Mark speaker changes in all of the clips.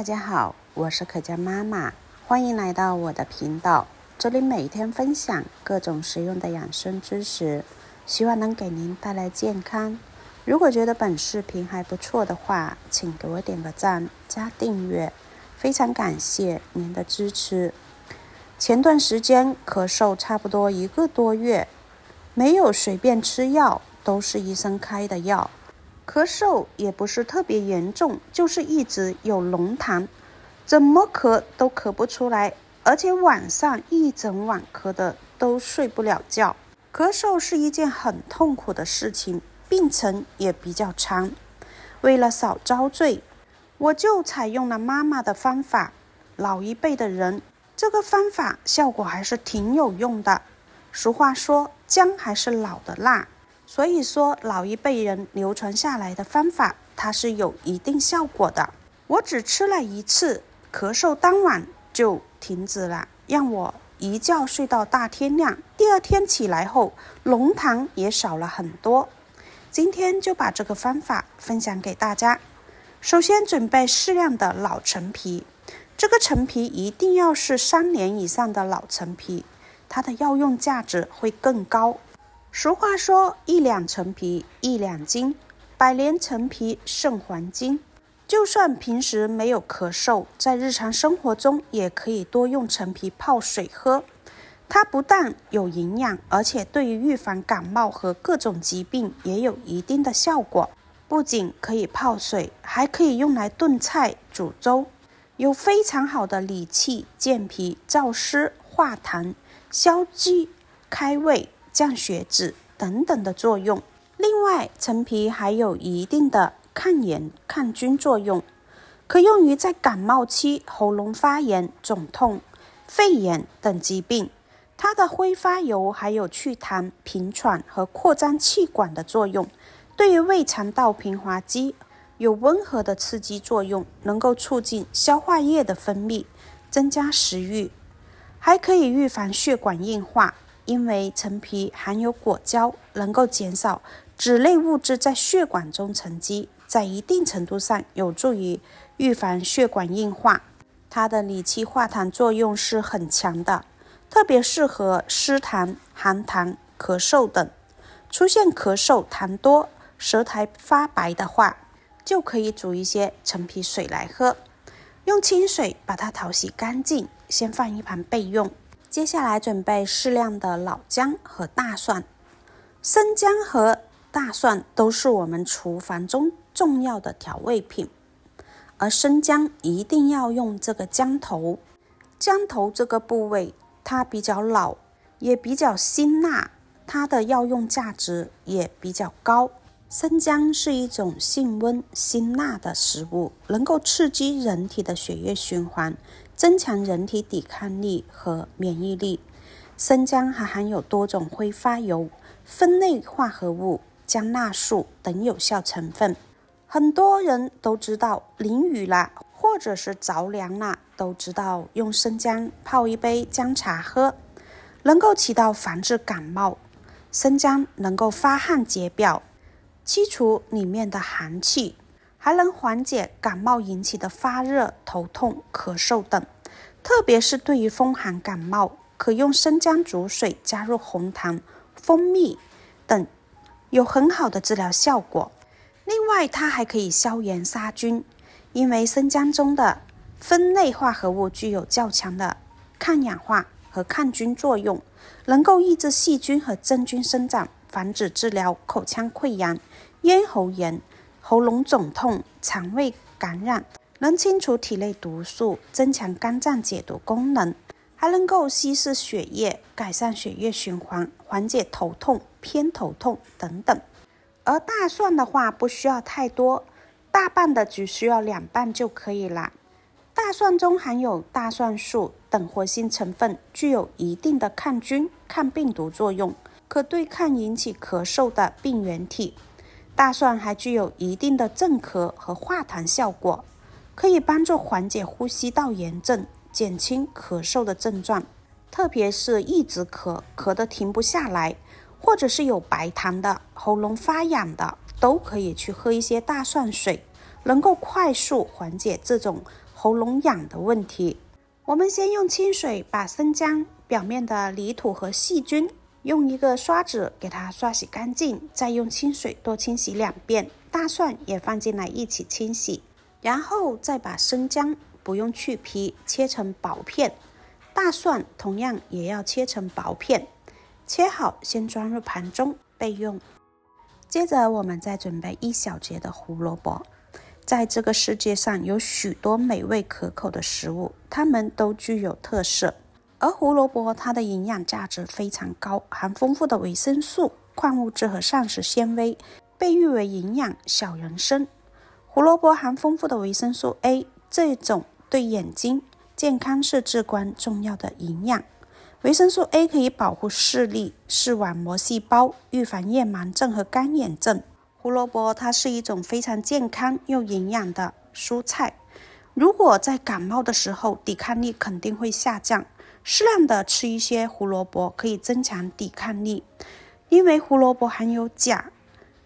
Speaker 1: 大家好，我是可嘉妈妈，欢迎来到我的频道。这里每天分享各种实用的养生知识，希望能给您带来健康。如果觉得本视频还不错的话，请给我点个赞加订阅，非常感谢您的支持。前段时间咳嗽差不多1个多月，没有随便吃药，都是医生开的药。咳嗽也不是特别严重，就是一直有浓痰，怎么咳都咳不出来，而且晚上一整晚咳的都睡不了觉。咳嗽是一件很痛苦的事情，病程也比较长。为了少遭罪，我就采用了妈妈的方法。老一辈的人，这个方法效果还是挺有用的。俗话说，姜还是老的辣。所以说，老一辈人流传下来的方法，它是有一定效果的。我只吃了1次，咳嗽当晚就停止了，让我一觉睡到大天亮。第二天起来后，浓痰也少了很多。今天就把这个方法分享给大家。首先准备适量的老陈皮，这个陈皮一定要是3年以上的老陈皮，它的药用价值会更高。俗话说，1两陈皮1两金，100年陈皮胜黄金。就算平时没有咳嗽，在日常生活中也可以多用陈皮泡水喝。它不但有营养，而且对于预防感冒和各种疾病也有一定的效果。不仅可以泡水，还可以用来炖菜、煮粥，有非常好的理气、健脾、燥湿、化痰、消积、开胃、降血脂等等的作用。另外，陈皮还有一定的抗炎抗菌作用，可用于在感冒期喉咙发炎、肿痛、肺炎等疾病。它的挥发油还有祛痰、平喘和扩张气管的作用，对于胃肠道平滑肌有温和的刺激作用，能够促进消化液的分泌，增加食欲，还可以预防血管硬化。因为陈皮含有果胶，能够减少脂类物质在血管中沉积，在一定程度上有助于预防血管硬化。它的理气化痰作用是很强的，特别适合湿痰、寒痰、咳嗽等。出现咳嗽、痰多、舌苔发白的话，就可以煮一些陈皮水来喝，用清水把它淘洗干净，先放一旁备用。接下来准备适量的老姜和大蒜。生姜和大蒜都是我们厨房中重要的调味品，而生姜一定要用这个姜头。姜头这个部位它比较老，也比较辛辣，它的药用价值也比较高。生姜是一种性温辛辣的食物，能够刺激人体的血液循环，增强人体抵抗力和免疫力。生姜还含有多种挥发油、酚类化合物、姜辣素等有效成分。很多人都知道淋雨啦，或者是着凉啦，都知道用生姜泡一杯姜茶喝，能够起到防治感冒。生姜能够发汗解表，剔除里面的寒气，还能缓解感冒引起的发热、头痛、咳嗽等。特别是对于风寒感冒，可用生姜煮水加入红糖、蜂蜜等，有很好的治疗效果。另外，它还可以消炎杀菌，因为生姜中的酚类化合物具有较强的抗氧化和抗菌作用，能够抑制细菌和真菌生长，防止治疗口腔溃疡、咽喉炎、喉咙肿痛、肠胃感染，能清除体内毒素，增强肝脏解毒功能，还能够稀释血液，改善血液循环，缓解头痛、偏头痛等等。而大蒜的话不需要太多，大瓣的只需要2瓣就可以了。大蒜中含有大蒜素等活性成分，具有一定的抗菌、抗病毒作用，可对抗引起咳嗽的病原体。大蒜还具有一定的镇咳和化痰效果，可以帮助缓解呼吸道炎症，减轻咳嗽的症状。特别是一直咳，咳得停不下来，或者是有白痰的、喉咙发痒的，都可以去喝一些大蒜水，能够快速缓解这种喉咙痒的问题。我们先用清水把生姜表面的泥土和细菌用一个刷子给它刷洗干净，再用清水多清洗2遍，大蒜也放进来一起清洗，然后再把生姜不用去皮切成薄片，大蒜同样也要切成薄片，切好先装入盘中备用。接着我们再准备1小节的胡萝卜。在这个世界上有许多美味可口的食物，它们都具有特色，而胡萝卜它的营养价值非常高，含丰富的维生素、矿物质和膳食纤维，被誉为营养小人参。胡萝卜含丰富的维生素 A， 这种对眼睛健康是至关重要的营养。维生素 A 可以保护视力、视网膜细胞，预防夜盲症和干眼症。胡萝卜它是一种非常健康又营养的蔬菜，如果在感冒的时候抵抗力肯定会下降，适量的吃一些胡萝卜可以增强抵抗力。因为胡萝卜含有钾、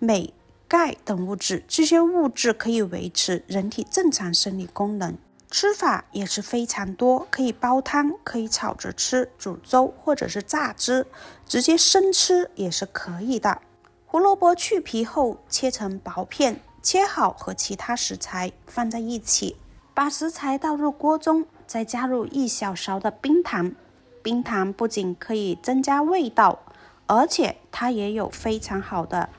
Speaker 1: 镁、钙等物质，这些物质可以维持人体正常生理功能。吃法也是非常多，可以煲汤，可以炒着吃，煮粥或者是榨汁，直接生吃也是可以的。胡萝卜去皮后切成薄片，切好和其他食材放在一起，把食材倒入锅中，再加入1小勺的冰糖。冰糖不仅可以增加味道，而且它也有非常好的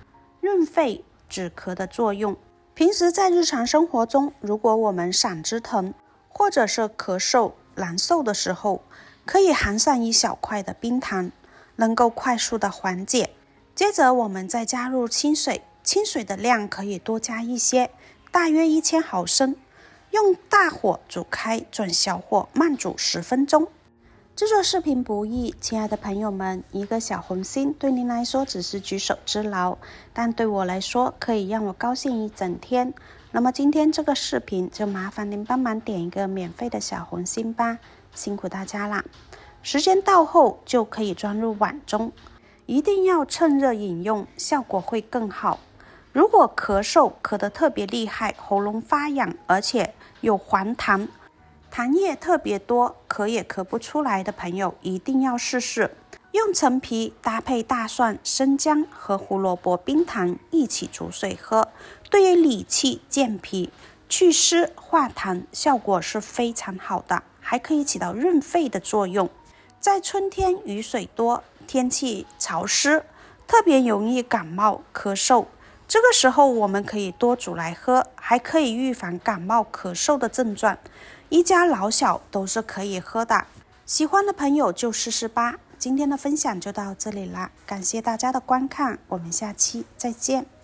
Speaker 1: 润肺止咳的作用。平时在日常生活中，如果我们嗓子疼或者是咳嗽难受的时候，可以含上1小块的冰糖，能够快速的缓解。接着我们再加入清水，清水的量可以多加一些，大约1000毫升，用大火煮开，转小火慢煮10分钟。制作视频不易，亲爱的朋友们，一个小红心对您来说只是举手之劳，但对我来说可以让我高兴一整天。那么今天这个视频就麻烦您帮忙点一个免费的小红心吧，辛苦大家啦。时间到后就可以装入碗中，一定要趁热饮用，效果会更好。如果咳嗽咳得特别厉害，喉咙发痒，而且有黄痰，痰液特别多，咳也咳不出来的朋友，一定要试试用陈皮搭配大蒜、生姜和胡萝卜冰糖一起煮水喝，对于理气健脾、祛湿化痰效果是非常好的，还可以起到润肺的作用。在春天雨水多，天气潮湿，特别容易感冒咳嗽，这个时候我们可以多煮来喝，还可以预防感冒咳嗽的症状，一家老小都是可以喝的。喜欢的朋友就试试吧。今天的分享就到这里啦，感谢大家的观看，我们下期再见。